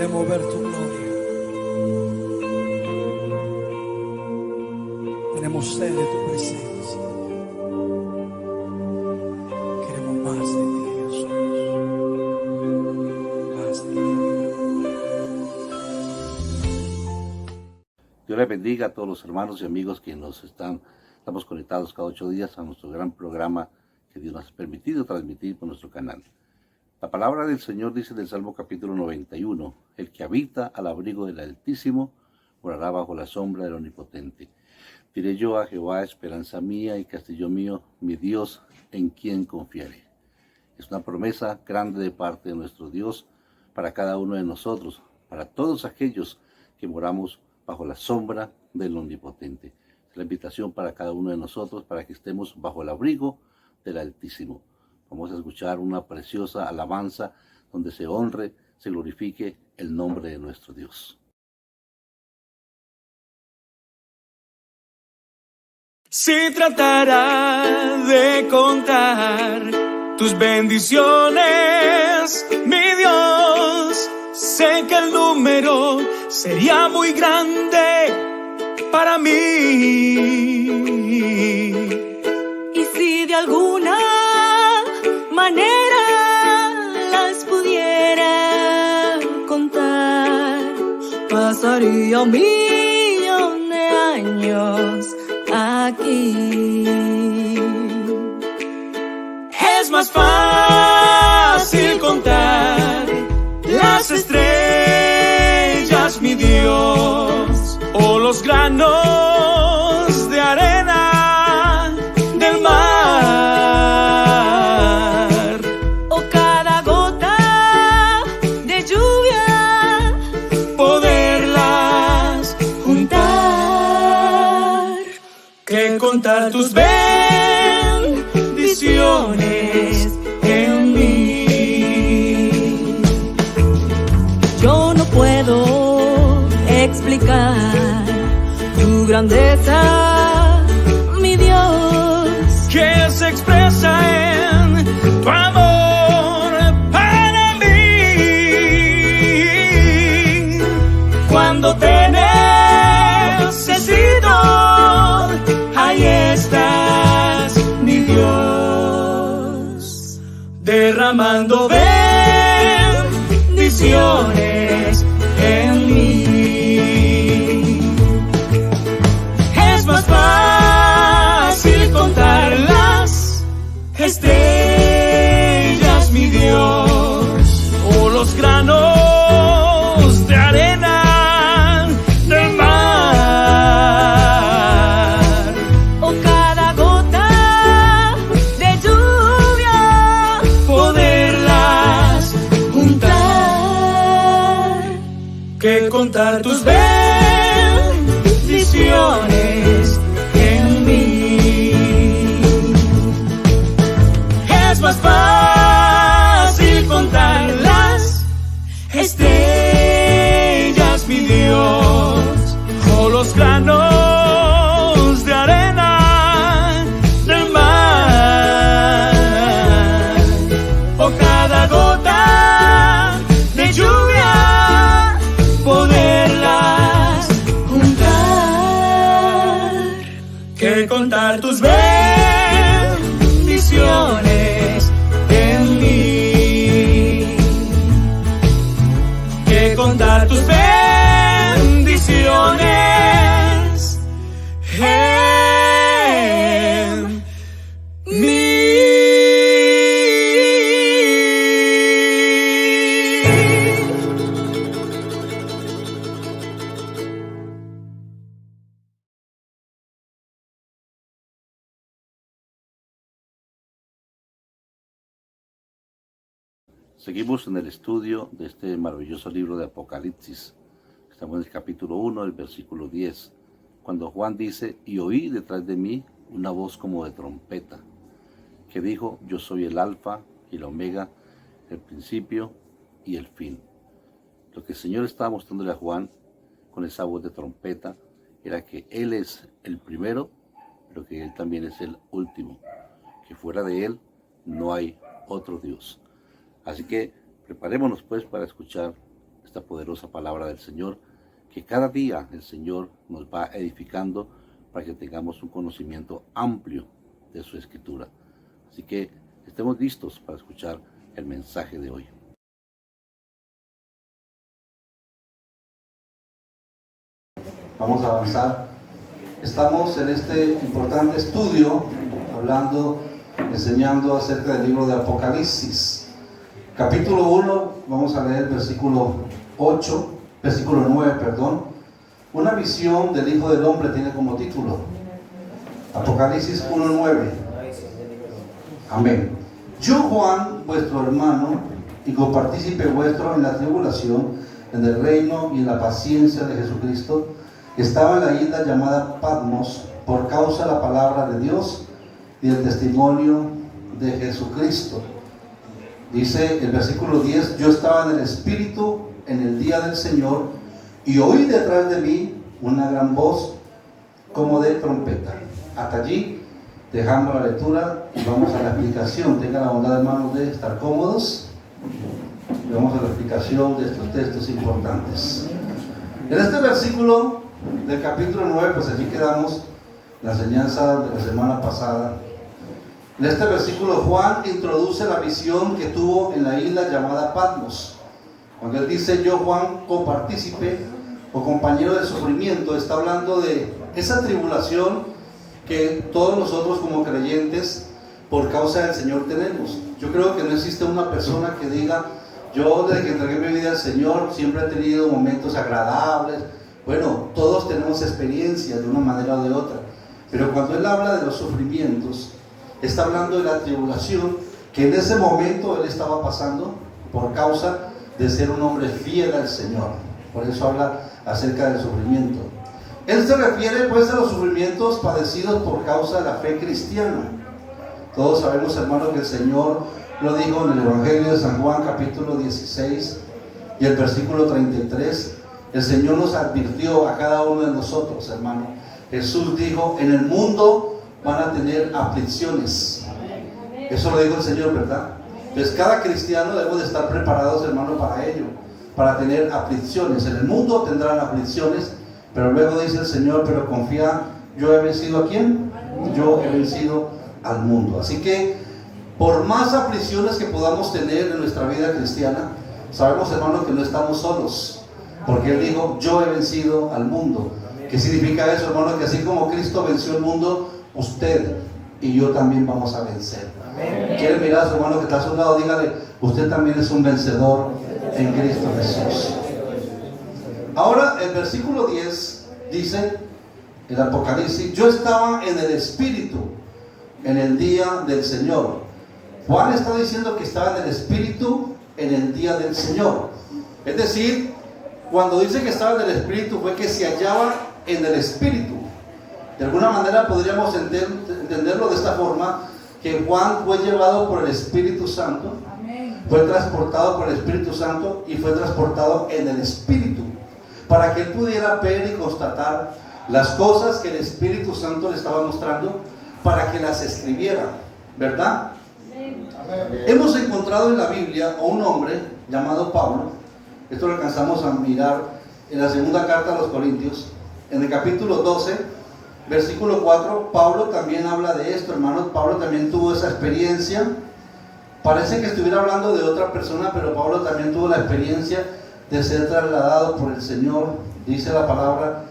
Queremos ver tu gloria. Tenemos sed de tu presencia. Queremos más de ti, Jesús. Más de ti. Dios les bendiga a todos los hermanos y amigos que estamos conectados cada 8 días a nuestro gran programa que Dios nos ha permitido transmitir por nuestro canal. La palabra del Señor dice en el Salmo capítulo 91, el que habita al abrigo del Altísimo morará bajo la sombra del Omnipotente. Diré yo a Jehová, esperanza mía y castillo mío, mi Dios, en quien confiaré. Es una promesa grande de parte de nuestro Dios para cada uno de nosotros, para todos aquellos que moramos bajo la sombra del Omnipotente. Es la invitación para cada uno de nosotros para que estemos bajo el abrigo del Altísimo. Vamos a escuchar una preciosa alabanza donde se honre, se glorifique el nombre de nuestro Dios. Si tratara de contar tus bendiciones, mi Dios, sé que el número sería muy grande para mí. Y si de alguna manera las pudiera contar, pasaría 1.000.000 de años aquí. Es más fácil contar las estrellas, mi Dios, o los granos de arena del mar, O cada gota de lluvia, poderlas juntar. que contar tus bendiciones en mí. Yo no puedo explicar tu grandeza, mi Dios. Que se expresa en tu amor para mí. Cuando te necesito, ahí estás, mi Dios, derramando bendiciones en mí. Es más fácil contar las estrellas, mi Dios, o los granos de arena del mar, O cada gota de lluvia, poderlas juntar. que contar tus bendiciones en mí. Es más fácil contar las estrellas, mi Dios, o los granos de arena del mar, o cada gota de lluvia, poderlas Juntar. que contar tus bendiciones en mí, que contar tus bendiciones en mí. Seguimos en el estudio de este maravilloso libro de Apocalipsis. Estamos en el capítulo 1, el versículo 10, cuando Juan dice, y oí detrás de mí una voz como de trompeta, que dijo, yo soy el alfa y el omega, el principio y el fin. Lo que el Señor estaba mostrándole a Juan con esa voz de trompeta era que Él es el primero, pero que Él también es el último, que fuera de Él no hay otro Dios. Así que preparémonos pues para escuchar esta poderosa palabra del Señor, que cada día el Señor nos va edificando para que tengamos un conocimiento amplio de su Escritura. Así que estemos listos para escuchar el mensaje de hoy. Vamos a avanzar. Estamos en este importante estudio enseñando acerca del libro de Apocalipsis. Capítulo 1, vamos a leer versículo 9, perdón. Una visión del Hijo del Hombre tiene como título. Apocalipsis 1:9. Amén. Yo, Juan, vuestro hermano, y copartícipe vuestro en la tribulación, en el reino y en la paciencia de Jesucristo, estaba en la isla llamada Patmos por causa de la palabra de Dios y el testimonio de Jesucristo. Dice el versículo 10: yo estaba en el Espíritu en el día del Señor y oí detrás de mí una gran voz como de trompeta. Hasta allí dejamos la lectura y vamos a la explicación. Tengan la bondad, hermanos, de estar cómodos y vamos a la explicación de estos textos importantes. En este versículo del capítulo 9, pues allí quedamos la enseñanza de la semana pasada. En este versículo Juan introduce la visión que tuvo en la isla llamada Patmos. Cuando él dice yo, Juan, copartícipe o compañero del sufrimiento, está hablando de esa tribulación que todos nosotros como creyentes por causa del Señor tenemos. Yo creo que no existe una persona que diga yo desde que entregué mi vida al Señor siempre he tenido momentos agradables. Bueno, todos tenemos experiencias de una manera o de otra, pero cuando él habla de los sufrimientos, está hablando de la tribulación que en ese momento él estaba pasando por causa de ser un hombre fiel al Señor. Por eso habla acerca del sufrimiento. Él se refiere pues a los sufrimientos padecidos por causa de la fe cristiana. Todos sabemos, hermanos, que el Señor lo dijo en el Evangelio de San Juan capítulo 16 y el versículo 33. El Señor nos advirtió a cada uno de nosotros, hermano. Jesús dijo, en el mundo van a tener aflicciones. Eso lo dijo el Señor, ¿verdad? Entonces cada cristiano debemos de estar preparados, hermano, para ello, para tener aflicciones. En el mundo tendrán aflicciones, pero luego dice el Señor, pero confía, yo he vencido ¿a quién? Yo he vencido al mundo. Así que por más aflicciones que podamos tener en nuestra vida cristiana, sabemos, hermano, que no estamos solos. Porque Él dijo, yo he vencido al mundo. ¿Qué significa eso, hermano? Que así como Cristo venció el mundo, usted y yo también vamos a vencer. ¿Quiere mirar a su hermano que está a su lado? Dígale, usted también es un vencedor en Cristo Jesús. Ahora, el versículo 10 dice, el Apocalipsis, yo estaba en el Espíritu en el día del Señor. Juan está diciendo que estaba en el Espíritu en el día del Señor. Es decir, cuando dice que estaba en el Espíritu fue que se hallaba en el Espíritu. De alguna manera podríamos entenderlo de esta forma, que Juan fue llevado por el Espíritu Santo, fue transportado por el Espíritu Santo y fue transportado en el Espíritu, para que él pudiera ver y constatar las cosas que el Espíritu Santo le estaba mostrando, para que las escribiera, ¿verdad? Hemos encontrado en la Biblia a un hombre llamado Pablo. Esto lo alcanzamos a mirar en la segunda carta a los Corintios, en el capítulo 12, versículo 4. Pablo también habla de esto, hermanos. Pablo también tuvo esa experiencia. Parece que estuviera hablando de otra persona, pero Pablo también tuvo la experiencia de ser trasladado por el Señor, dice la palabra,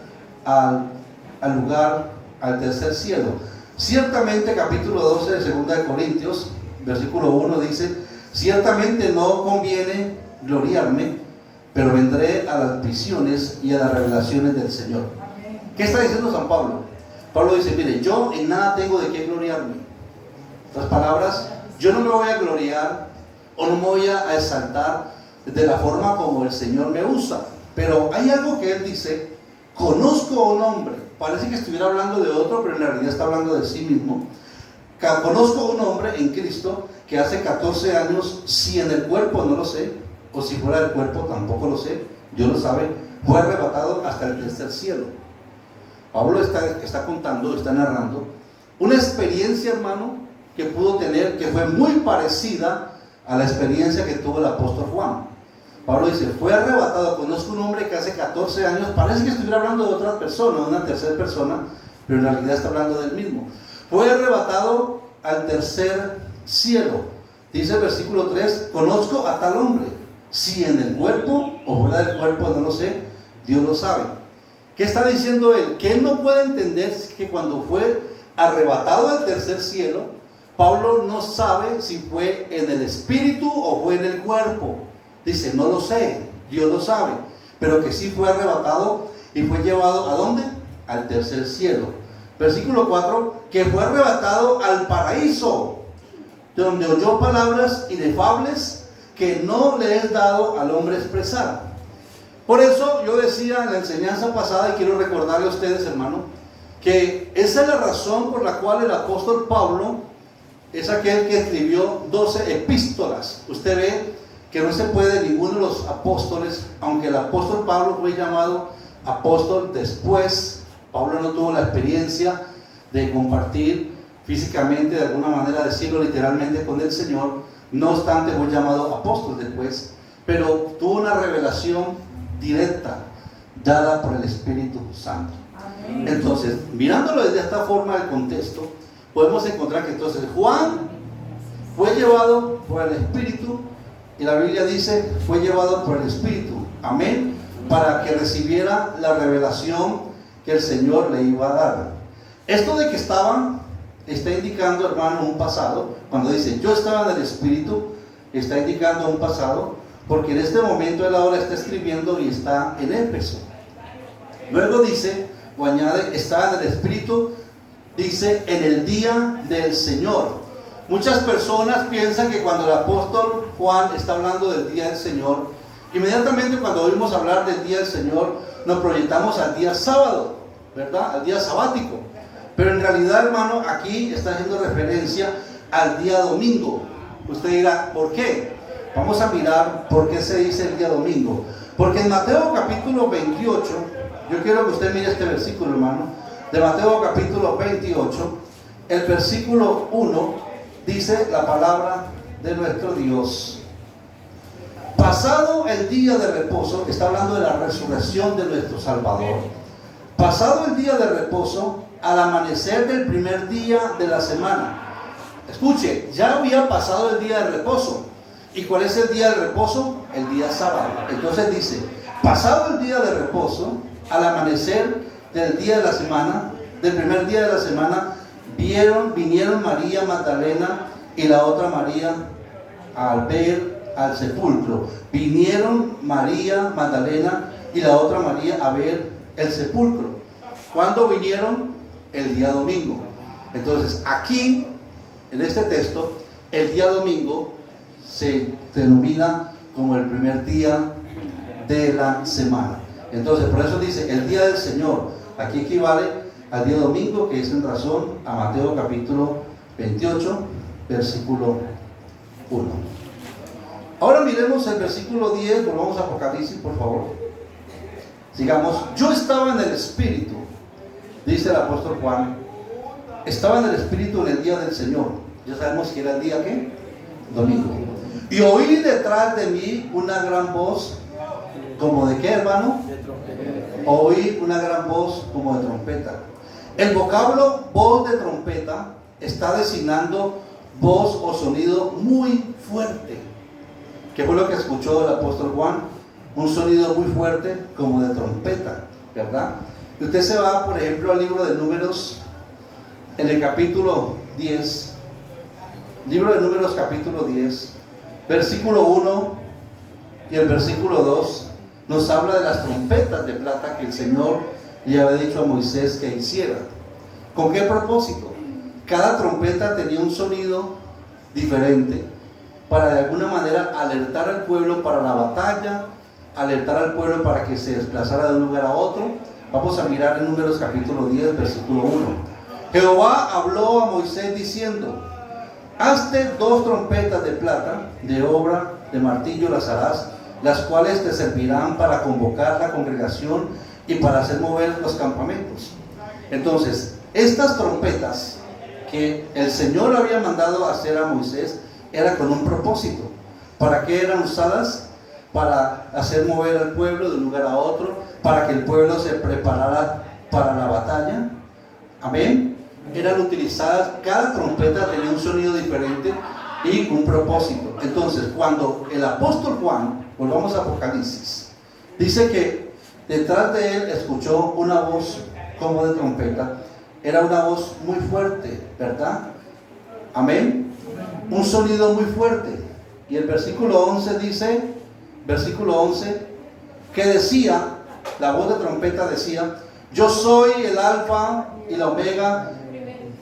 al lugar, al tercer cielo. Ciertamente, capítulo 12 de segunda de Corintios, versículo 1 dice, ciertamente no conviene gloriarme, pero vendré a las visiones y a las revelaciones del Señor. ¿Qué está diciendo San Pablo? Pablo dice, mire, yo en nada tengo de qué gloriarme. En otras palabras, yo no me voy a gloriar o no me voy a exaltar de la forma como el Señor me usa. Pero hay algo que él dice, conozco a un hombre. Parece que estuviera hablando de otro, pero en realidad está hablando de sí mismo. Conozco a un hombre en Cristo que hace 14 años, si en el cuerpo no lo sé, o si fuera del cuerpo tampoco lo sé, Dios lo sabe, fue arrebatado hasta el tercer cielo. Pablo está contando, está narrando una experiencia, hermano, que pudo tener, que fue muy parecida a la experiencia que tuvo el apóstol Juan. Pablo dice, fue arrebatado. Conozco un hombre que hace 14 años, parece que estuviera hablando de otra persona, una tercera persona, pero en realidad está hablando del mismo. Fue arrebatado al tercer cielo. Dice el versículo 3, conozco a tal hombre, si en el cuerpo o fuera del cuerpo, no lo sé, Dios lo sabe. ¿Qué está diciendo él? Que él no puede entender que cuando fue arrebatado al tercer cielo, Pablo no sabe si fue en el espíritu o fue en el cuerpo. Dice, no lo sé, Dios lo sabe, pero que sí fue arrebatado y fue llevado ¿a dónde? Al tercer cielo. Versículo 4, que fue arrebatado al paraíso, donde oyó palabras inefables que no le es dado al hombre expresar. Por eso yo decía en la enseñanza pasada, y quiero recordarle a ustedes, hermano, que esa es la razón por la cual el apóstol Pablo es aquel que escribió 12 epístolas. Usted ve que no se puede ninguno de los apóstoles, aunque el apóstol Pablo fue llamado apóstol después. Pablo no tuvo la experiencia de compartir físicamente, de alguna manera decirlo literalmente, con el Señor. No obstante, fue llamado apóstol después, pero tuvo una revelación directa dada por el Espíritu Santo. Amén. Entonces, mirándolo desde esta forma del contexto, podemos encontrar que entonces Juan fue llevado por el Espíritu, y la Biblia dice, fue llevado por el Espíritu, amén, para que recibiera la revelación que el Señor le iba a dar. Esto de que estaban, está indicando, hermano, un pasado. Cuando dice, yo estaba en el Espíritu, está indicando un pasado, porque en este momento él ahora está escribiendo y está en Éfeso. Luego dice, o añade, estaba en el Espíritu, dice, en el día del Señor. Muchas personas piensan que cuando el apóstol Juan está hablando del día del Señor, inmediatamente cuando oímos hablar del día del Señor, nos proyectamos al día sábado, ¿verdad? Al día sabático. Pero en realidad, hermano, aquí está haciendo referencia al día domingo. Usted dirá, ¿por qué? Vamos a mirar por qué se dice el día domingo. Porque en Mateo capítulo 28, yo quiero que usted mire este versículo, hermano, de Mateo capítulo 28, el versículo 1, dice la palabra de nuestro Dios. Pasado el día de reposo, está hablando de la resurrección de nuestro Salvador. Pasado el día de reposo, al amanecer del primer día de la semana. Escuche, ya había pasado el día de reposo. ¿Y cuál es el día de reposo? El día sábado. Entonces dice, pasado el día de reposo, al amanecer del día de la semana, del primer día de la semana, vinieron María Magdalena y la otra María al ver al sepulcro. Vinieron María Magdalena y la otra María a ver el sepulcro. ¿Cuándo vinieron? El día domingo. Entonces aquí, en este texto, el día domingo se denomina como el primer día de la semana. Entonces, por eso dice el día del Señor. Aquí equivale al día domingo, que es en razón a Mateo capítulo 28, versículo 1. Ahora miremos el versículo 10, volvamos a Apocalipsis, por favor. Sigamos. Yo estaba en el Espíritu, dice el apóstol Juan. Estaba en el Espíritu en el día del Señor. Ya sabemos que era el día, ¿qué? Domingo. Y oí detrás de mí una gran voz, ¿como de qué, hermano? De trompeta. Oí una gran voz como de trompeta. El vocablo voz de trompeta está designando voz o sonido muy fuerte. ¿Qué fue lo que escuchó el apóstol Juan? Un sonido muy fuerte como de trompeta, ¿verdad? Y usted se va, por ejemplo, al libro de Números, en el capítulo 10, libro de Números capítulo 10, versículo 1 y el versículo 2, nos habla de las trompetas de plata que el Señor le había dicho a Moisés que hiciera. ¿Con qué propósito? Cada trompeta tenía un sonido diferente para de alguna manera alertar al pueblo para la batalla, alertar al pueblo para que se desplazara de un lugar a otro. Vamos a mirar en Números capítulo 10, versículo 1. Jehová habló a Moisés diciendo: hazte 2 trompetas de plata, de obra de martillo las harás, las cuales te servirán para convocar la congregación y para hacer mover los campamentos. Entonces, estas trompetas que el Señor había mandado hacer a Moisés era con un propósito. ¿Para qué eran usadas? para hacer mover al pueblo de un lugar a otro, para que el pueblo se preparara para la batalla. Amén. Eran utilizadas, cada trompeta tenía un sonido diferente y un propósito. Entonces, cuando el apóstol Juan, volvamos a Apocalipsis, dice que detrás de él escuchó una voz como de trompeta. Era una voz muy fuerte, ¿verdad? Amén. Un sonido muy fuerte. Y el versículo 11 dice, que decía, la voz de trompeta decía: yo soy el alfa y la omega,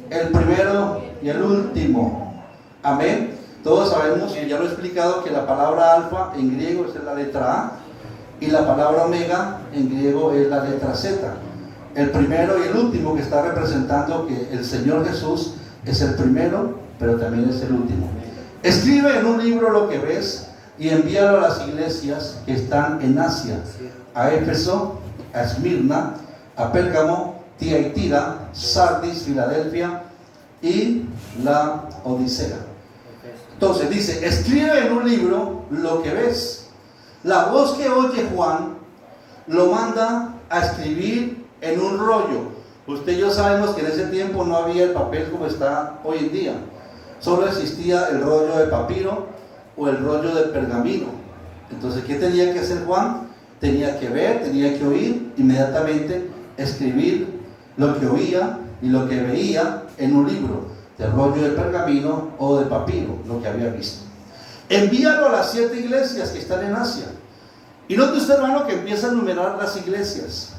el primero y el último. Amén. Todos sabemos, y ya lo he explicado, que la palabra alfa en griego es la letra A y la palabra omega en griego es la letra Z. El primero y el último, que está representando que el Señor Jesús es el primero, pero también es el último. Escribe en un libro lo que ves y envíalo a las iglesias que están en Asia: a Éfeso, a Esmirna, a Pérgamo, Tiatira, Sardis, Filadelfia y la Odisea. Entonces dice: escribe en un libro lo que ves. La voz que oye Juan lo manda a escribir en un rollo. Usted y yo sabemos que en ese tiempo no había el papel como está hoy en día. Solo existía el rollo de papiro o el rollo de pergamino. Entonces, ¿qué tenía que hacer Juan? Tenía que ver, tenía que oír, inmediatamente escribir lo que oía y lo que veía en un libro de rollo de pergamino o de papiro, lo que había visto. Envíalo a las 7 iglesias que están en Asia. Y note usted, hermano, que empieza a enumerar las iglesias.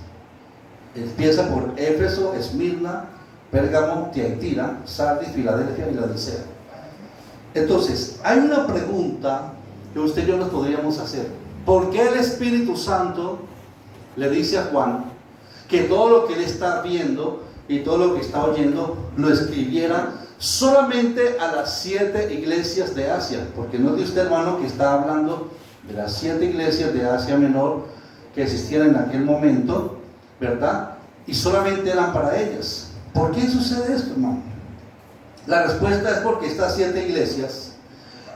Empieza por Éfeso, Esmirna, Pérgamo, Tiatira, Sardis, Filadelfia y la Odisea. Entonces, hay una pregunta que usted y yo nos podríamos hacer. ¿Por qué el Espíritu Santo le dice a Juan que todo lo que él está viendo y todo lo que está oyendo lo escribiera solamente a las 7 iglesias de Asia? Porque note usted, hermano, que está hablando de las 7 iglesias de Asia Menor que existían en aquel momento, ¿verdad? Y solamente eran para ellas. ¿Por qué sucede esto, hermano? La respuesta es porque estas 7 iglesias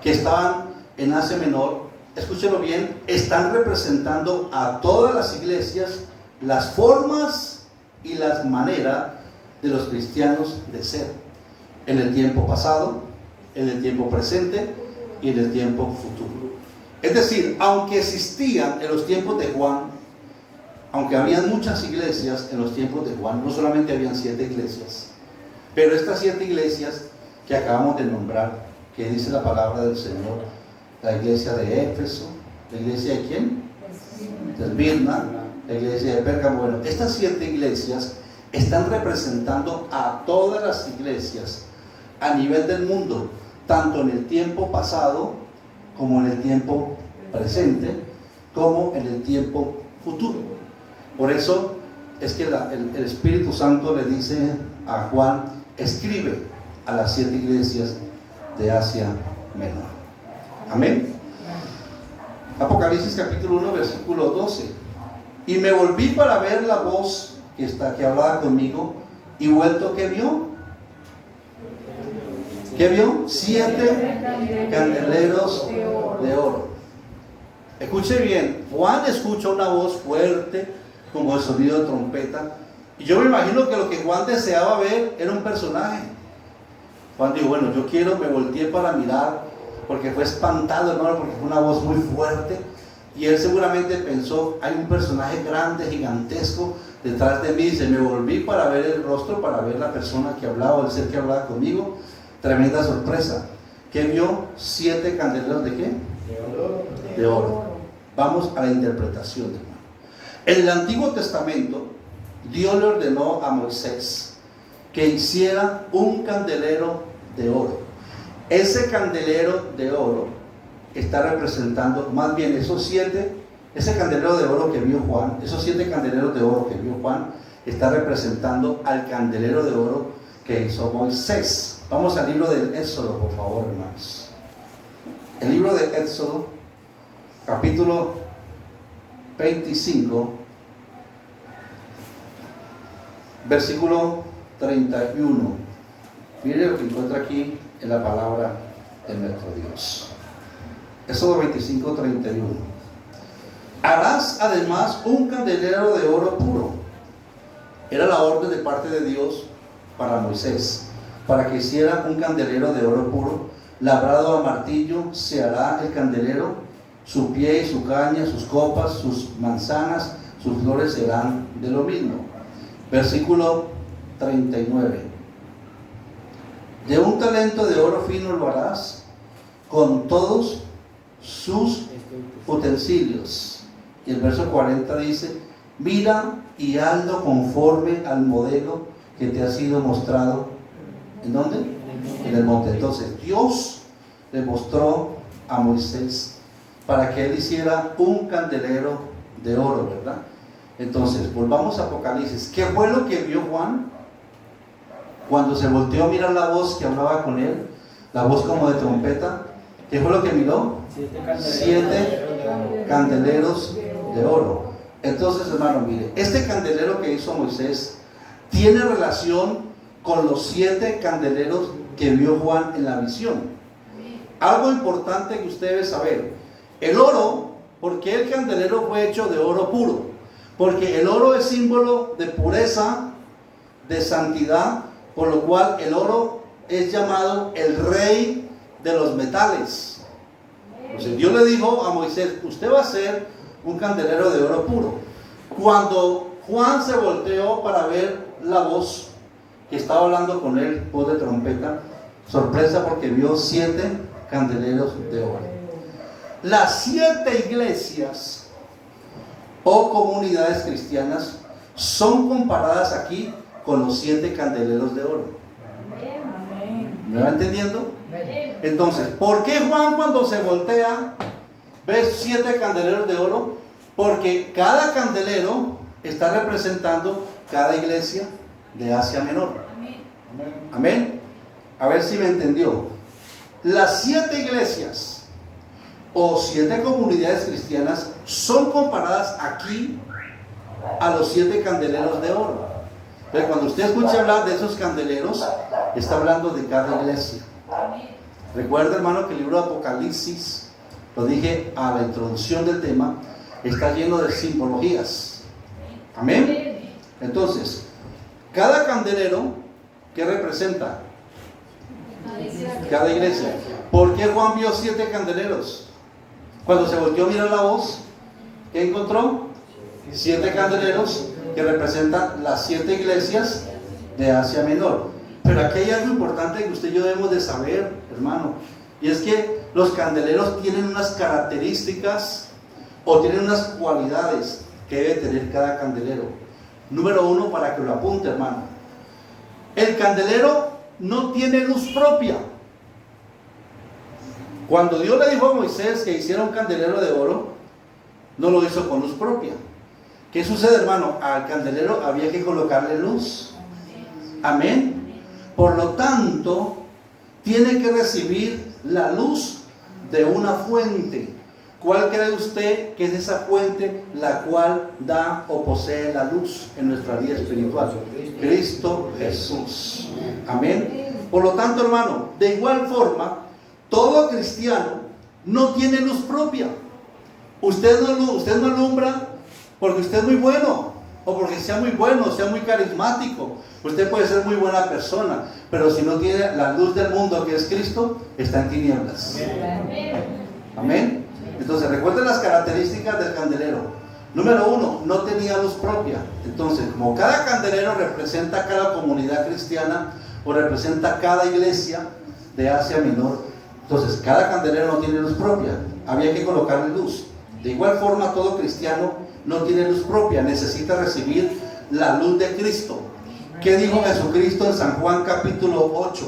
que estaban en Asia Menor, escúchelo bien, están representando a todas las iglesias, las formas y las maneras de los cristianos de ser, en el tiempo pasado, en el tiempo presente y en el tiempo futuro. Es decir, aunque existían en los tiempos de Juan, aunque habían muchas iglesias en los tiempos de Juan, no solamente habían 7 iglesias, pero estas 7 iglesias que acabamos de nombrar, que dice la palabra del Señor, la iglesia de Éfeso, la iglesia de ¿quién? De Esmirna, la iglesia de Pérgamo. Bueno, estas 7 iglesias están representando a todas las iglesias a nivel del mundo, tanto en el tiempo pasado, como en el tiempo presente, como en el tiempo futuro. Por eso es que el Espíritu Santo le dice a Juan: escribe a las 7 iglesias de Asia Menor. Amén. Apocalipsis capítulo 1, versículo 12. Y me volví para ver la voz que hablaba conmigo, y vuelto, ¿qué vio? ¿Qué vio? 7 candeleros de oro. Escuche bien, Juan escucha una voz fuerte como el sonido de trompeta, y yo me imagino que lo que Juan deseaba ver era un personaje. Juan dijo: bueno, yo me volteé para mirar, porque fue espantado, hermano, porque fue una voz muy fuerte, y él seguramente pensó: hay un personaje grande, gigantesco detrás de mí. Dice: me volví para ver el rostro, para ver la persona que hablaba, el ser que hablaba conmigo. Tremenda sorpresa. ¿Qué vio? 7 candeleros ¿de qué? De oro. Vamos a la interpretación, hermano. En el Antiguo Testamento, Dios le ordenó a Moisés que hiciera un candelero de oro. Ese candelero de oro está representando, más bien ese candelero de oro que vio Juan, esos 7 candeleros de oro que vio Juan, está representando al candelero de oro que hizo Moisés. Vamos al libro del Éxodo, por favor, hermanos. El libro de Éxodo, capítulo 25, versículo 31. Mire lo que encuentra aquí en la palabra de nuestro Dios. Éxodo 25, 31. Harás además un candelero de oro puro. Era la orden de parte de Dios para Moisés, para que hiciera un candelero de oro puro, labrado a martillo. Se hará el candelero, su pie y su caña, sus copas, sus manzanas, sus flores serán de lo mismo. Versículo 39. De un talento de oro fino lo harás, con todos sus utensilios. Y el verso 40 dice: mira y hazlo conforme al modelo que te ha sido mostrado. ¿En dónde? En el monte. Entonces Dios le mostró a Moisés para que él hiciera un candelero de oro, ¿verdad? Entonces volvamos a Apocalipsis. ¿Qué fue lo que vio Juan cuando se volteó a mirar la voz que hablaba con él? La voz como de trompeta. ¿Qué fue lo que miró? 7 candeleros de oro. Entonces, hermano, mire, este candelero que hizo Moisés tiene relación con los 7 candeleros que vio Juan en la visión. Algo importante que usted debe saber: el oro, ¿por qué el candelero fue hecho de oro puro? Porque el oro es símbolo de pureza, de santidad, por lo cual el oro es llamado el rey de los metales. Entonces Dios le dijo a Moisés: usted va a hacer un candelero de oro puro. Cuando Juan se volteó para ver la voz que estaba hablando con él, voz de trompeta, sorpresa, porque vio 7 candeleros de oro. Las 7 iglesias o comunidades cristianas son comparadas aquí con los 7 candeleros de oro. ¿Me va entendiendo? Entonces, ¿por qué Juan cuando se voltea ve 7 candeleros de oro? Porque cada candelero está representando cada iglesia de Asia Menor. Amén. A ver si me entendió. Las 7 iglesias o 7 comunidades cristianas son comparadas aquí a los 7 candeleros de oro. Pero cuando usted escucha hablar de esos candeleros, está hablando de cada iglesia. Recuerda, hermano, que el libro de Apocalipsis, lo dije a la introducción del tema, está lleno de simbologías. Amén. Entonces, cada candelero, ¿qué representa? Cada iglesia. ¿Por qué Juan vio 7 candeleros? Cuando se volvió a mirar la voz, ¿qué encontró? 7 candeleros que representan las 7 iglesias de Asia Menor. Pero aquí hay algo importante que usted y yo debemos de saber, hermano, y es que los candeleros tienen unas características o tienen unas cualidades que debe tener cada candelero. Número 1, para que lo apunte, hermano: el candelero no tiene luz propia. Cuando Dios le dijo a Moisés que hiciera un candelero de oro, no lo hizo con luz propia. ¿Qué sucede, hermano? Al candelero había que colocarle luz. Amén. Por lo tanto, tiene que recibir la luz de una fuente. ¿Cuál cree usted que es esa fuente la cual da o posee la luz en nuestra vida espiritual? Cristo Jesús. Amén. Por lo tanto, hermano, de igual forma, todo cristiano no tiene luz propia. Usted no alumbra porque usted es muy bueno, o porque sea muy bueno, sea muy carismático. Usted puede ser muy buena persona, pero si no tiene la luz del mundo, que es Cristo, está en tinieblas. Amén. Entonces, recuerden las características del candelero. Número 1, no tenía luz propia. Entonces, como cada candelero representa cada comunidad cristiana o representa cada iglesia de Asia Menor, entonces cada candelero no tiene luz propia. Había que colocarle luz. De igual forma, todo cristiano no tiene luz propia, necesita recibir la luz de Cristo. ¿Qué dijo Jesucristo en San Juan capítulo 8,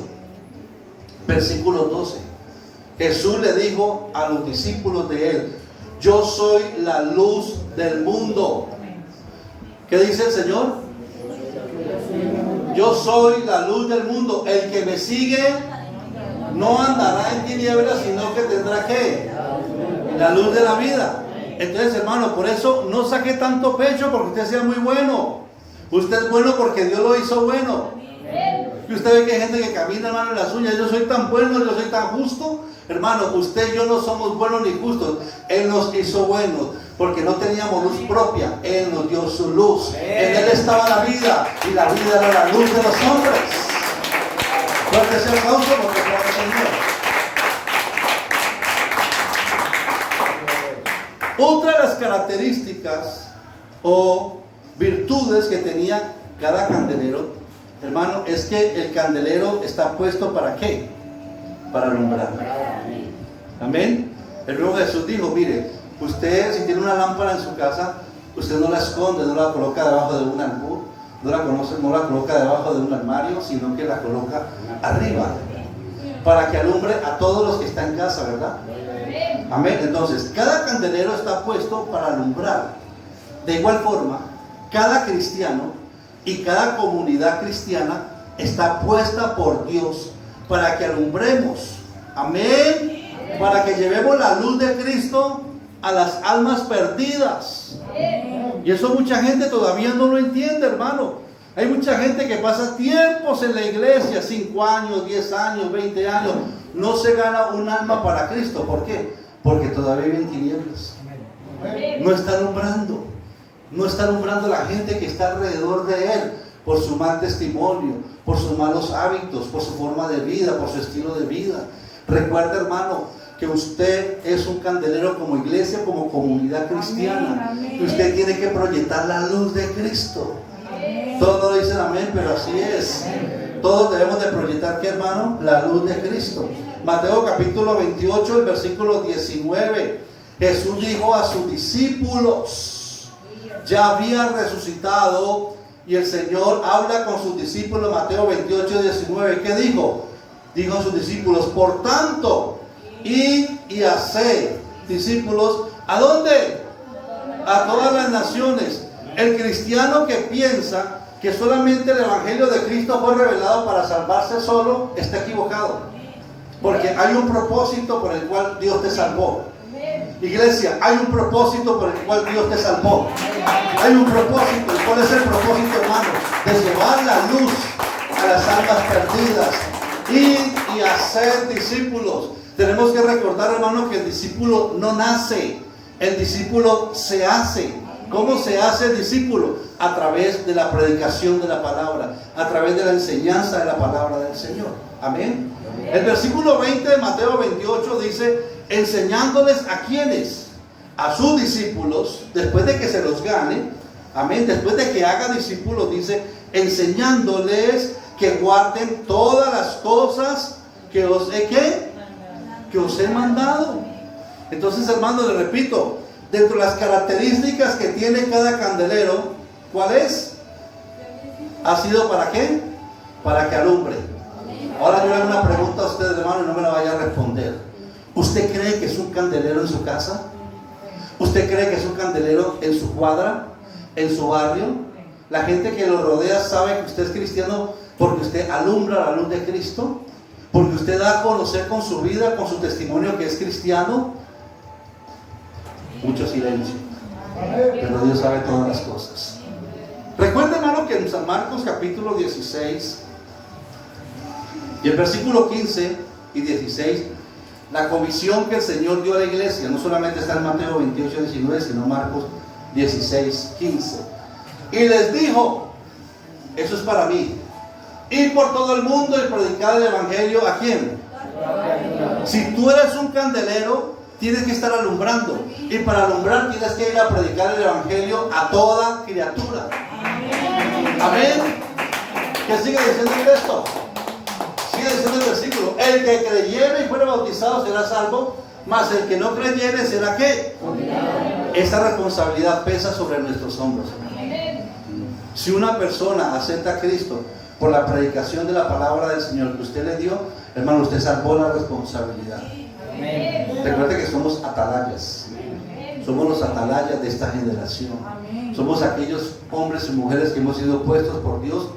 versículo 12? Jesús le dijo a los discípulos de él: yo soy la luz del mundo. ¿Qué dice el Señor? Yo soy la luz del mundo. El que me sigue no andará en tinieblas, sino que tendrá ¿qué? La luz de la vida. Entonces, hermano, por eso no saque tanto pecho porque usted sea muy bueno. Usted es bueno porque Dios lo hizo bueno. Y usted ve que hay gente que camina, hermano, en las uñas: yo soy tan bueno, yo soy tan justo. Hermano, usted y yo no somos buenos ni justos. Él nos hizo buenos. porque no teníamos luz propia. Él nos dio su luz. En Él estaba la vida, y la vida era la luz de los hombres. Fuerte ese aplauso porque fue el Señor. Otra de las características o virtudes que tenía cada candelero, hermano, es que el candelero está puesto ¿para qué? Para alumbrar. Amén. El mismo Jesús dijo, mire, usted si tiene una lámpara en su casa, usted no la esconde, no la coloca debajo de un albur, no la coloca debajo de un armario, sino que la coloca arriba, para que alumbre a todos los que están en casa, ¿verdad? Amén. Entonces, cada candelero está puesto para alumbrar. De igual forma, cada cristiano y cada comunidad cristiana está puesta por Dios para que alumbremos. Amén. Para que llevemos la luz de Cristo a las almas perdidas. Y eso mucha gente todavía no lo entiende, hermano. Hay mucha gente que pasa tiempos en la iglesia, 5 años, 10 años, 20 años, no se gana un alma para Cristo. ¿Por qué? Porque todavía viven tinieblas. No está alumbrando. No está alumbrando la gente que está alrededor de él por su mal testimonio, por sus malos hábitos, por su forma de vida, por su estilo de vida. Recuerda, hermano, que usted es un candelero como iglesia, como comunidad cristiana. Y usted tiene que proyectar la luz de Cristo. Todos dicen amén, pero así es. Todos debemos de proyectar, ¿qué, hermano? La luz de Cristo. Mateo capítulo 28, el versículo 19. Jesús dijo a sus discípulos, ya había resucitado, y el Señor habla con sus discípulos, Mateo 28, 19. ¿Qué dijo? Dijo a sus discípulos, por tanto, id y haced discípulos, ¿a dónde? A todas las naciones. El cristiano que piensa que solamente el Evangelio de Cristo fue revelado para salvarse solo, está equivocado. Porque hay un propósito por el cual Dios te salvó. Iglesia, hay un propósito por el cual Dios te salvó. Hay un propósito. ¿Y cuál es el propósito, hermano? De llevar la luz a las almas perdidas. Ir y hacer discípulos. Tenemos que recordar, hermano, que el discípulo no nace. El discípulo se hace. ¿Cómo se hace el discípulo? A través de la predicación de la palabra, a través de la enseñanza de la palabra del Señor. Amén. El versículo 20 de Mateo 28 dice, enseñándoles a quienes, a sus discípulos, después de que se los gane, amén, después de que haga discípulos, dice, enseñándoles que guarden todas las cosas que os he mandado. Entonces, hermano, le repito, dentro de las características que tiene cada candelero, ¿cuál es? ¿Ha sido para qué? Para que alumbre. Ahora yo le hago una pregunta a ustedes, hermano, y no me la vaya a responder. ¿Usted cree que es un candelero en su casa? ¿Usted cree que es un candelero en su cuadra? ¿En su barrio? La gente que lo rodea sabe que usted es cristiano porque usted alumbra la luz de Cristo, porque usted da a conocer con su vida, con su testimonio que es cristiano. Mucho silencio, pero Dios sabe todas las cosas. Recuerda, hermano, que en San Marcos capítulo 16 y el versículo 15 y 16, la comisión que el Señor dio a la iglesia no solamente está en Mateo 28, 19, sino Marcos 16, 15. Y les dijo, eso es para mí, ir por todo el mundo y predicar el evangelio. ¿A quién? Si tú eres un candelero, tienes que estar alumbrando. Y para alumbrar tienes que ir a predicar el evangelio a toda criatura. Amén. ¿Qué sigue diciendo esto? Sigue diciendo el versículo, el que creyere y fuera bautizado será salvo, mas el que no creyere será ¿qué? Esta responsabilidad pesa sobre nuestros hombros. Si una persona acepta a Cristo por la predicación de la palabra del Señor que usted le dio, hermano, usted salvó la responsabilidad. Recuerde que somos atalayas. Somos los atalayas de esta generación. Somos aquellos hombres y mujeres que hemos sido puestos por Dios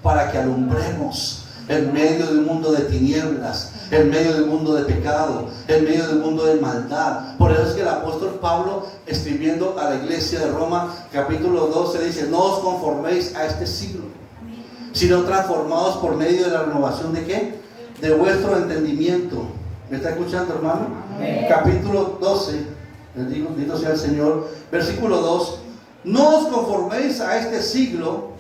para que alumbremos en medio de un mundo de tinieblas, en medio de un mundo de pecado, en medio de un mundo de maldad. Por eso es que el apóstol Pablo, escribiendo a la iglesia de Roma, capítulo 12, dice, no os conforméis a este siglo, sino transformados por medio de la renovación de ¿qué? De vuestro entendimiento. ¿Me está escuchando, hermano? Amén. Capítulo 12 Les digo, bendito sea el Señor. Versículo 2. No os conforméis a este siglo,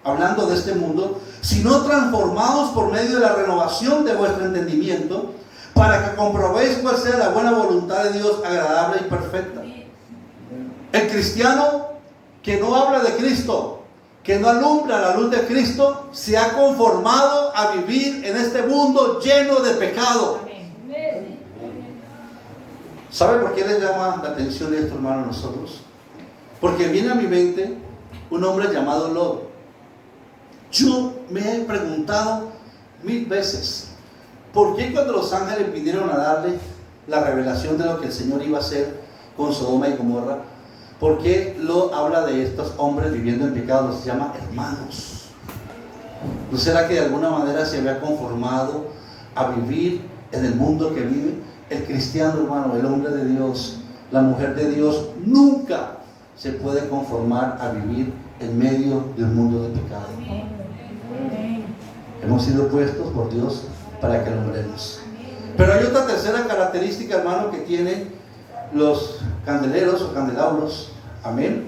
hablando de este mundo, sino transformados por medio de la renovación de vuestro entendimiento, para que comprobéis cuál sea la buena voluntad de Dios, agradable y perfecta. El cristiano que no habla de Cristo, que no alumbra la luz de Cristo, se ha conformado a vivir en este mundo lleno de pecado. ¿Sabe por qué les llama la atención esto, hermano, a nosotros? Porque viene a mi mente un hombre llamado Lot. Yo me he preguntado 1000 veces, ¿por qué cuando los ángeles vinieron a darle la revelación de lo que el Señor iba a hacer con Sodoma y Gomorra, por qué Lot habla de estos hombres viviendo en pecado? Los llama hermanos. ¿No será que de alguna manera se había conformado a vivir en el mundo que vive? El cristiano, hermano, el hombre de Dios, la mujer de Dios, nunca se puede conformar a vivir en medio de un mundo de pecado. Hemos sido puestos por Dios para que alumbremos. Pero hay otra tercera característica, hermano, que tienen los candeleros o candelabros. Amén.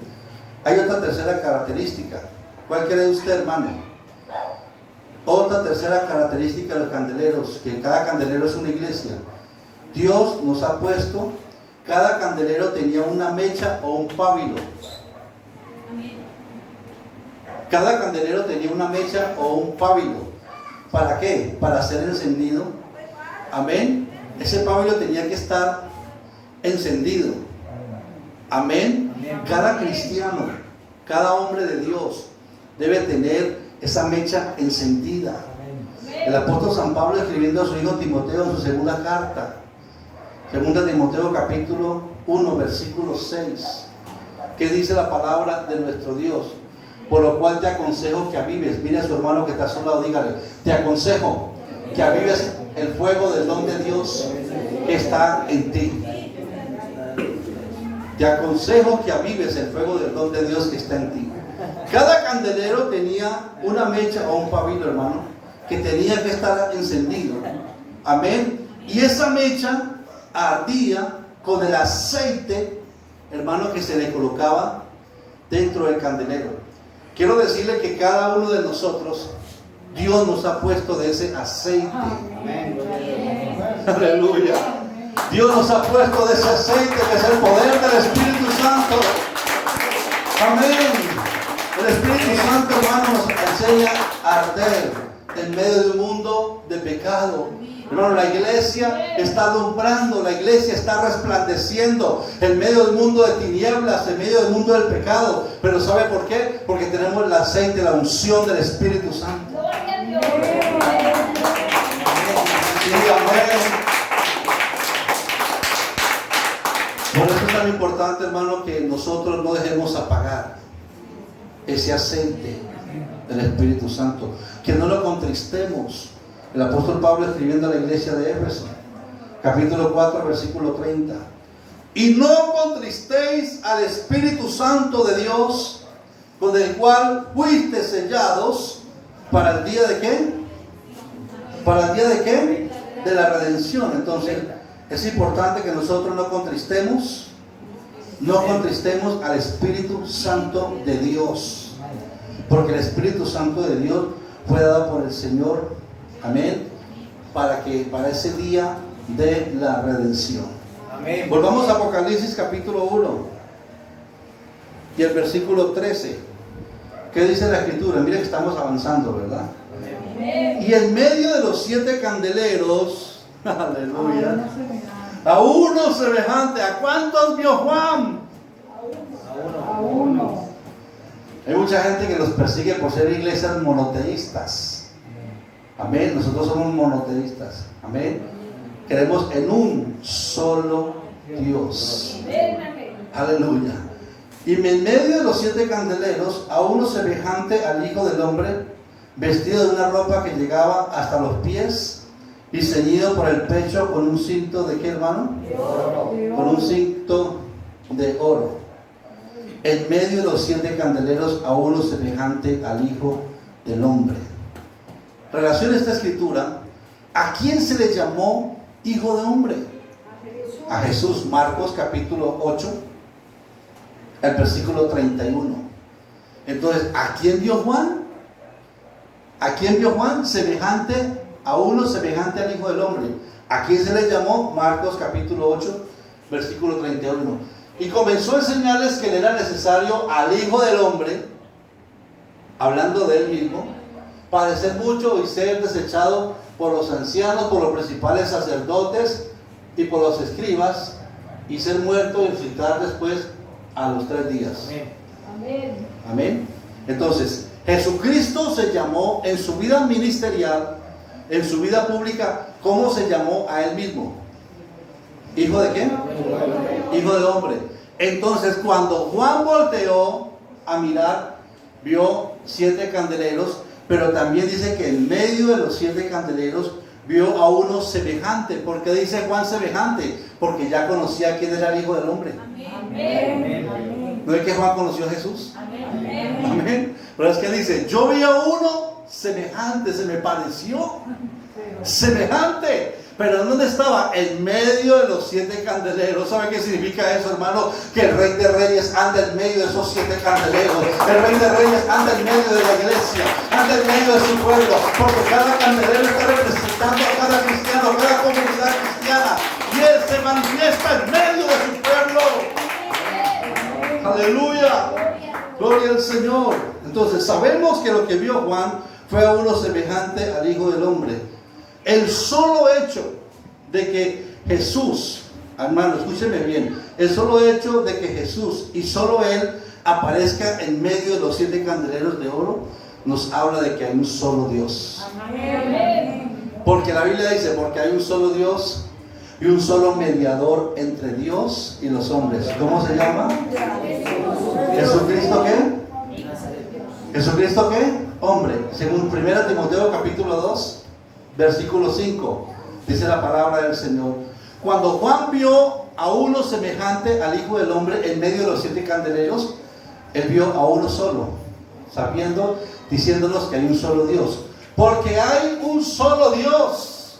Hay otra tercera característica. ¿Cuál cree usted, hermano? Otra tercera característica de los candeleros, que cada candelero es una iglesia. Dios nos ha puesto, cada candelero tenía una mecha o un pábilo. Cada candelero tenía una mecha o un pábilo. ¿Para qué? Para ser encendido. Amén. Ese pábilo tenía que estar encendido. Amén. Cada cristiano, cada hombre de Dios debe tener esa mecha encendida. El apóstol San Pablo, escribiendo a su hijo Timoteo en su segunda carta, segunda Timoteo capítulo 1 versículo 6, que dice la palabra de nuestro Dios: por lo cual te aconsejo que avives. Mira a su hermano que está a su lado, dígale: te aconsejo que avives el fuego del don de Dios que está en ti. Te aconsejo que avives el fuego del don de Dios que está en ti. Cada candelero tenía una mecha o un pábilo, hermano, que tenía que estar encendido. Amén. Y esa mecha ardía con el aceite, hermano, que se le colocaba dentro del candelero. Quiero decirle que cada uno de nosotros, Dios nos ha puesto de ese aceite. Amén. Aleluya. Dios nos ha puesto de ese aceite, que es el poder del Espíritu Santo. Amén. El Espíritu Santo, hermano, nos enseña a arder en medio de un mundo de pecado. Hermano, la iglesia está alumbrando, la iglesia está resplandeciendo en medio del mundo de tinieblas, en medio del mundo del pecado. Pero ¿sabe por qué? Porque tenemos el aceite, la unción del Espíritu Santo. Sí, amén. Por eso es tan importante, hermano, que nosotros no dejemos apagar ese aceite del Espíritu Santo, que no lo contristemos. El apóstol Pablo, escribiendo a la iglesia de Éfeso, capítulo 4, versículo 30: y no contristéis al Espíritu Santo de Dios, con el cual fuiste sellados para el día de ¿qué? ¿Para el día de qué? De la redención. Entonces es importante que nosotros no contristemos al Espíritu Santo de Dios, porque el Espíritu Santo de Dios fue dado por el Señor, amén, para ese día de la redención. Amén. Volvamos a Apocalipsis capítulo 1 y el versículo 13. ¿Qué dice la Escritura? Mire que estamos avanzando, ¿verdad? Amén. Y en medio de los 7 candeleros, aleluya, a uno semejante. ¿A cuántos vio Juan? A uno. Hay mucha gente que los persigue por ser iglesias monoteístas. Amén. Nosotros somos monoteístas. Amén. Creemos en un solo Dios. Aleluya. Y en medio de los 7 candeleros, a uno semejante al Hijo del Hombre, vestido de una ropa que llegaba hasta los pies y ceñido por el pecho con un cinto de ¿qué, hermano? De oro. Con un cinto de oro. En medio de los 7 candeleros, a uno semejante al Hijo del Hombre. Relaciona esta escritura: ¿a quién se le llamó Hijo de Hombre? a Jesús. Marcos capítulo 8, el versículo 31. Entonces, ¿a quién vio Juan? ¿A quién vio Juan? Semejante a uno, semejante al Hijo del Hombre. ¿A quién se le llamó? Marcos capítulo 8, versículo 31. Y comenzó a enseñarles que le era necesario al Hijo del Hombre, hablando de él mismo, padecer mucho y ser desechado por los ancianos, por los principales sacerdotes y por los escribas, y ser muerto y resucitar después a los 3 días. Amén. Amén. Entonces, Jesucristo se llamó en su vida ministerial, en su vida pública, ¿cómo se llamó a él mismo? ¿Hijo de qué? Hijo del hombre. Entonces, cuando Juan volteó a mirar, vio 7 candeleros, pero también dice que en medio de los 7 candeleros vio a uno semejante. ¿Por qué dice Juan semejante? Porque ya conocía quién era el Hijo del Hombre. Amén. ¿No es que Juan conoció a Jesús? Amén. Amén. Pero es que dice, yo vi a uno semejante, se me pareció semejante. Pero ¿dónde estaba? En medio de los 7 candeleros. ¿Sabe qué significa eso, hermano? Que el Rey de Reyes anda en medio de esos 7 candeleros. El Rey de Reyes anda en medio de la iglesia, anda en medio de su pueblo, porque cada candelero está representando a cada cristiano, a cada comunidad cristiana, y él se manifiesta en medio de su pueblo. Aleluya, gloria al Señor. Entonces sabemos que lo que vio Juan fue a uno semejante al Hijo del Hombre. El solo hecho de que Jesús, hermano, escúcheme bien, el solo hecho de que Jesús y solo Él aparezca en medio de los 7 candeleros de oro, nos habla de que hay un solo Dios. Amén. Porque la Biblia dice, porque hay un solo Dios y un solo mediador entre Dios y los hombres. ¿Cómo se llama? ¿Jesucristo qué? ¿Jesucristo qué? Hombre. Según 1 Timoteo capítulo 2, versículo 5, dice la palabra del Señor. Cuando Juan vio a uno semejante al Hijo del Hombre en medio de los 7 candeleros, él vio a uno solo, sabiendo, diciéndonos que hay un solo Dios. Porque hay un solo Dios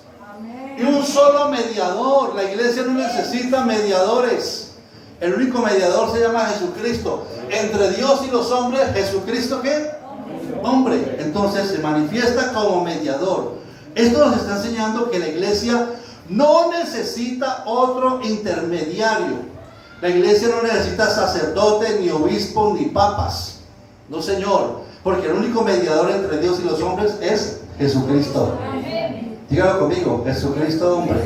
y un solo mediador. La iglesia no necesita mediadores. El único mediador se llama Jesucristo. Entre Dios y los hombres, ¿Jesucristo qué? Hombre. Entonces se manifiesta como mediador. Esto nos está enseñando que la iglesia no necesita otro intermediario. La iglesia no necesita sacerdotes, ni obispos, ni papas. No, Señor. Porque el único mediador entre Dios y los hombres es Jesucristo. Dígalo conmigo, Jesucristo hombre.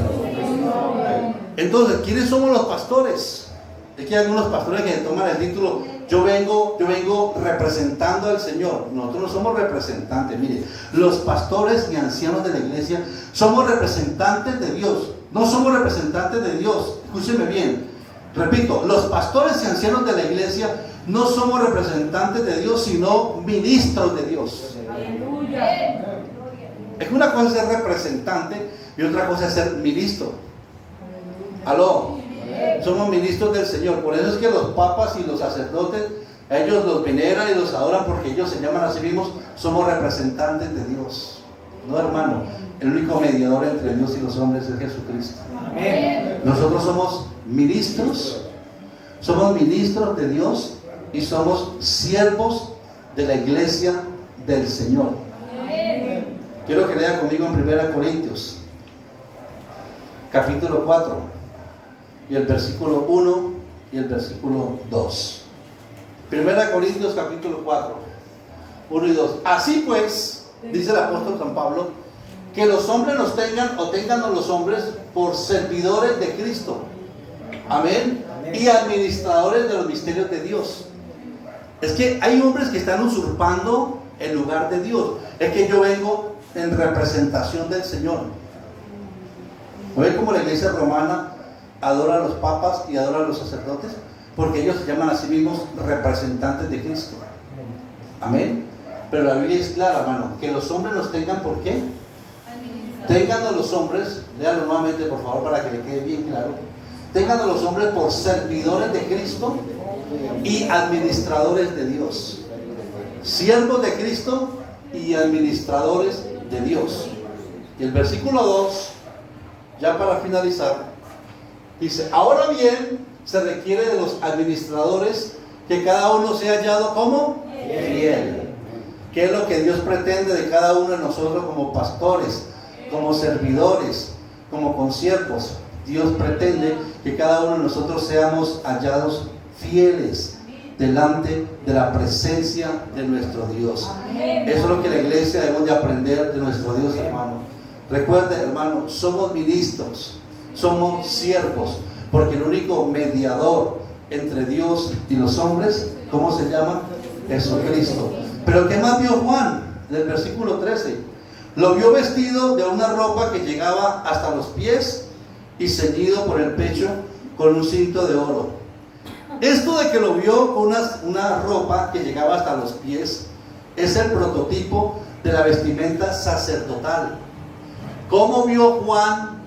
Entonces, ¿quiénes somos los pastores? Es que hay algunos pastores que toman el título, yo vengo representando al Señor. Nosotros no somos representantes. Mire, los pastores y ancianos de la iglesia somos representantes de Dios. No somos representantes de Dios. Escúcheme bien. Repito, los pastores y ancianos de la iglesia no somos representantes de Dios, sino ministros de Dios. Aleluya. Es que una cosa es ser representante y otra cosa es ser ministro. Aló. Somos ministros del Señor. Por eso es que los papas y los sacerdotes, ellos los veneran y los adoran, porque ellos se llaman a sí mismos, somos representantes de Dios. No, hermano, el único mediador entre Dios y los hombres es Jesucristo. Nosotros somos ministros de Dios y somos siervos de la iglesia del Señor. Quiero que lea conmigo en 1 Corintios capítulo 4 y el versículo 1 y el versículo 2. 1 Corintios capítulo 4, 1 y 2. Así pues, dice el apóstol San Pablo, que los hombres nos tengan, o tengan los hombres, por servidores de Cristo. Amén. Y administradores de los misterios de Dios. Es que hay hombres que están usurpando el lugar de Dios. Es que yo vengo en representación del Señor. ¿No ven cómo la iglesia romana adora a los papas y adora a los sacerdotes? Porque ellos se llaman a sí mismos representantes de Cristo. Amén. Pero la Biblia es clara, hermano, que los hombres nos tengan, ¿por qué? Ténganos los hombres, léalo nuevamente por favor para que le quede bien claro. Ténganos los hombres por servidores de Cristo y administradores de Dios. Siervos de Cristo y administradores de Dios. Y el versículo 2, ya para finalizar, Dice, ahora bien, se requiere de los administradores que cada uno sea hallado como fiel. ¿Qué es lo que Dios pretende de cada uno de nosotros como pastores, como servidores, como consiervos? Dios pretende que cada uno de nosotros seamos hallados fieles delante de la presencia de nuestro Dios. Eso es lo que la iglesia debemos de aprender de nuestro Dios, hermano. Recuerde, hermano, somos ministros, somos siervos, porque el único mediador entre Dios y los hombres, ¿cómo se llama? Jesucristo. Pero ¿qué más vio Juan? En el versículo 13. Lo vio vestido de una ropa que llegaba hasta los pies y ceñido por el pecho con un cinto de oro. Esto de que lo vio con una ropa que llegaba hasta los pies es el prototipo de la vestimenta sacerdotal. ¿Cómo vio Juan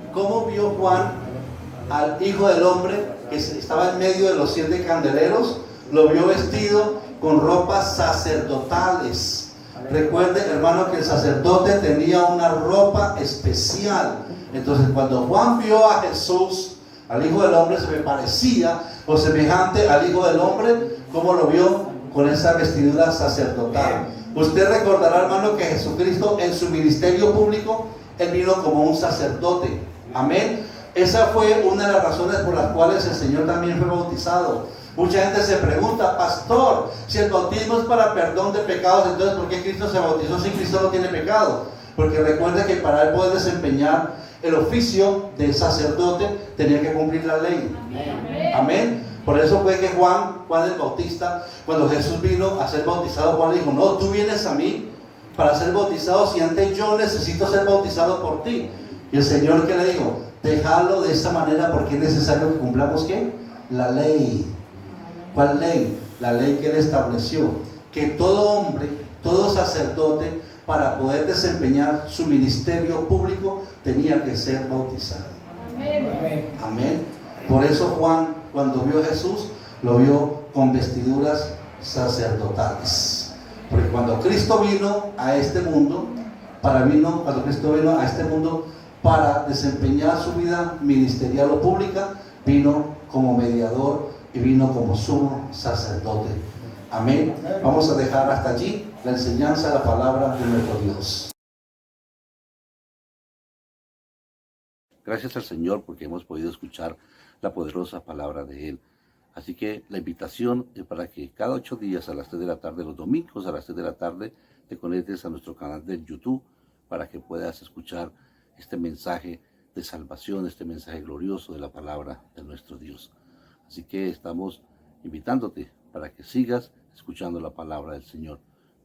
al Hijo del Hombre que estaba en medio de los 7 candeleros? Lo vio vestido con ropas sacerdotales. Recuerde, hermano, que el sacerdote tenía una ropa especial. Entonces, cuando Juan vio a Jesús, al Hijo del Hombre, se me parecía o semejante al Hijo del Hombre. ¿Cómo lo vio? Con esa vestidura sacerdotal. Usted recordará, hermano, que Jesucristo en su ministerio público, Él vino como un sacerdote. Amén. Esa fue una de las razones por las cuales el Señor también fue bautizado. Mucha gente se pregunta, pastor, si el bautismo es para perdón de pecados, entonces ¿por qué Cristo se bautizó si Cristo no tiene pecado? Porque recuerde que para Él poder desempeñar el oficio de sacerdote tenía que cumplir la ley. Amén. Por eso fue que Juan el Bautista, cuando Jesús vino a ser bautizado, Juan le dijo, no, tú vienes a mí para ser bautizado, si antes yo necesito ser bautizado por ti. Y el Señor, ¿qué le dijo? Déjalo de esa manera porque es necesario que cumplamos ¿qué? La ley. ¿Cuál ley? La ley que Él estableció, que todo hombre, todo sacerdote, para poder desempeñar su ministerio público, tenía que ser bautizado. Amén. Amén. Por eso Juan, cuando vio a Jesús, lo vio con vestiduras sacerdotales. Porque cuando Cristo vino a este mundo, para desempeñar su vida ministerial o pública, vino como mediador y vino como sumo sacerdote. Amén. Vamos a dejar hasta allí la enseñanza de la palabra de nuestro Dios. Gracias al Señor porque hemos podido escuchar la poderosa palabra de Él. Así que la invitación es para que cada 8 días a las 3 de la tarde, los domingos a las 3 de la tarde, te conectes a nuestro canal de YouTube para que puedas escuchar este mensaje de salvación, este mensaje glorioso de la palabra de nuestro Dios. Así que estamos invitándote para que sigas escuchando la palabra del Señor.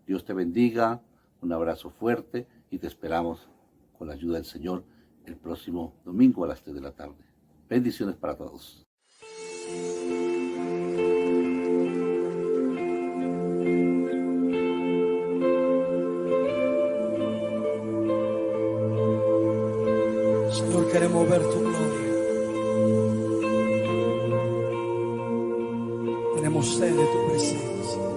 Dios te bendiga, un abrazo fuerte y te esperamos con la ayuda del Señor el próximo domingo a las 3 de la tarde. Bendiciones para todos. Señor, queremos ver tu gloria. Tenemos sed de tu presencia.